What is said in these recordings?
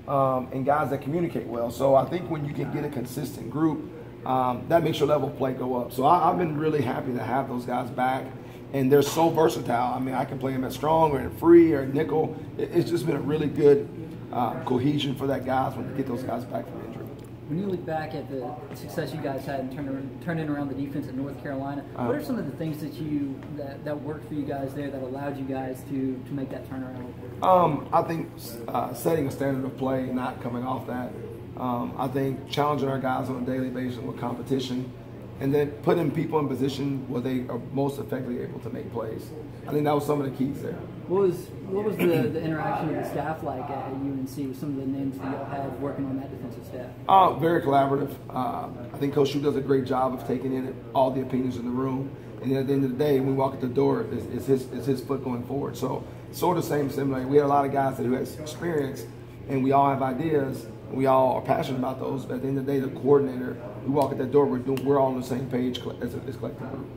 and guys that communicate well. So I think when you can get a consistent group, that makes your level of play go up. So I've been really happy to have those guys back. And they're so versatile. I mean, I can play them at strong or at free or at nickel. It's just been a really good cohesion for that guys when you get those guys back from injury. When you look back at the success you guys had in turning around the defense at North Carolina, what are some of the things that worked for you guys there that allowed you guys to make that turnaround? I think setting a standard of play, not coming off that. I think challenging our guys on a daily basis with competition, and then putting people in position where they are most effectively able to make plays. I think that was some of the keys there. What was the interaction with the staff like at UNC with some of the names that you all had working on that defensive staff? Very collaborative. I think Coach Shu does a great job of taking in all the opinions in the room. And then at the end of the day, when we walk at the door, it's his foot going forward. So sort of similar. We had a lot of guys who had experience, and we all have ideas. We all are passionate about those, but at the end of the day, the coordinator, we walk at that door, we're all on the same page as a collective group.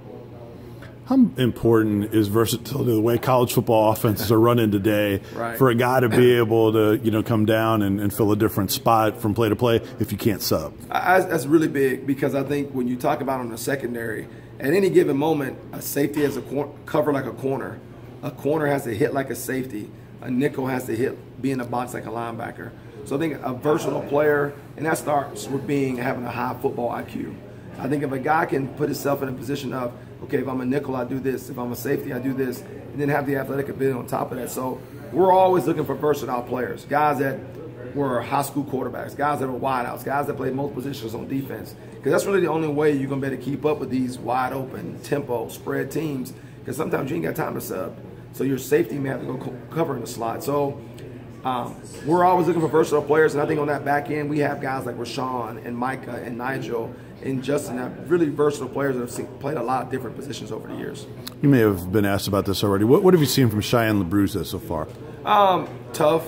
How important is versatility, the way college football offenses are running today, right, for a guy to be able to come down and fill a different spot from play to play if you can't sub? That's really big, because I think when you talk about on the secondary, at any given moment, a safety has a cover like a corner. A corner has to hit like a safety. A nickel has to be in a box like a linebacker. So I think a versatile player, and that starts with having a high football IQ. I think if a guy can put himself in a position of, okay, if I'm a nickel, I do this. If I'm a safety, I do this. And then have the athletic ability on top of that. So we're always looking for versatile players, guys that were high school quarterbacks, guys that were wideouts, guys that played most positions on defense. Because that's really the only way you're going to be able to keep up with these wide open, tempo, spread teams. Because sometimes you ain't got time to sub. So your safety may have to go cover in the slot. So we're always looking for versatile players, and I think on that back end we have guys like Rashawn and Micah and Nigel and Justin, that really versatile players that have played a lot of different positions over the years. You may have been asked about this already. What have you seen from Cheyenne LaBruza so far? Tough,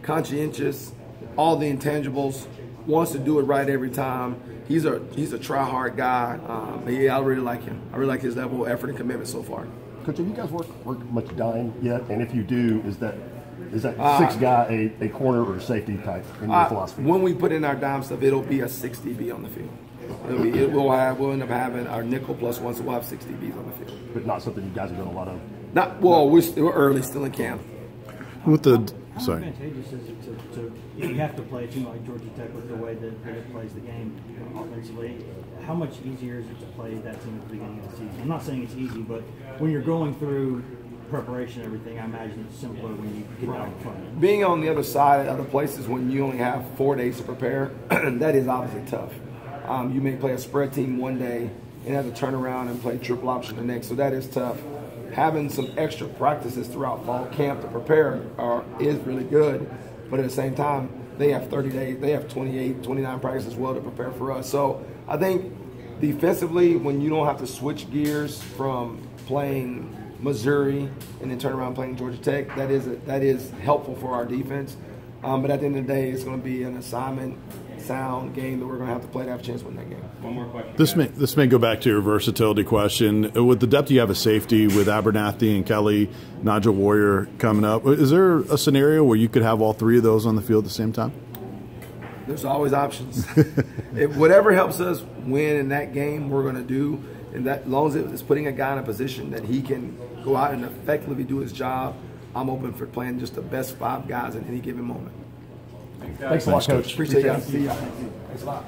conscientious, all the intangibles, wants to do it right every time. He's a try-hard guy. I really like him. I really like his level of effort and commitment so far. Coach, have you guys worked much dime yet? And if you do, is that sixth guy a corner or a safety type in your philosophy? When we put in our dime stuff, it'll be a 6 DB on the field. We'll end up having our nickel plus one, so we'll have 6 DBs on the field. But not something you guys have done a lot of? We're early, still in camp. With the How advantageous is it to you have to play a team like Georgia Tech with the way that it plays the game offensively? How much easier is it to play that team at the beginning of the season? I'm not saying it's easy, but when you're going through preparation and everything, I imagine it's simpler when you get down in front. Being on the other side at other places when you only have 4 days to prepare, that is obviously tough. You may play a spread team one day and have to turn around and play triple option the next, so that is tough. Having some extra practices throughout fall camp to prepare is really good, but at the same time, they have 30 days, they have 28, 29 practices as well to prepare for us. So I think defensively, when you don't have to switch gears from playing Missouri and then turn around and playing Georgia Tech, that is helpful for our defense. But at the end of the day, it's going to be an assignment sound game that we're going to have to play to have a chance to win that game. One more question. This may go back to your versatility question. With the depth you have at safety with Abernathy and Kelly, Nigel Warrior coming up, is there a scenario where you could have all three of those on the field at the same time? There's always options. Whatever helps us win in that game, we're going to do. And that, as long as it's putting a guy in a position that he can go out and effectively do his job, I'm open for playing just the best 5 guys in any given moment. Thanks a lot, Coach. Appreciate y'all. See y'all. Thanks a lot.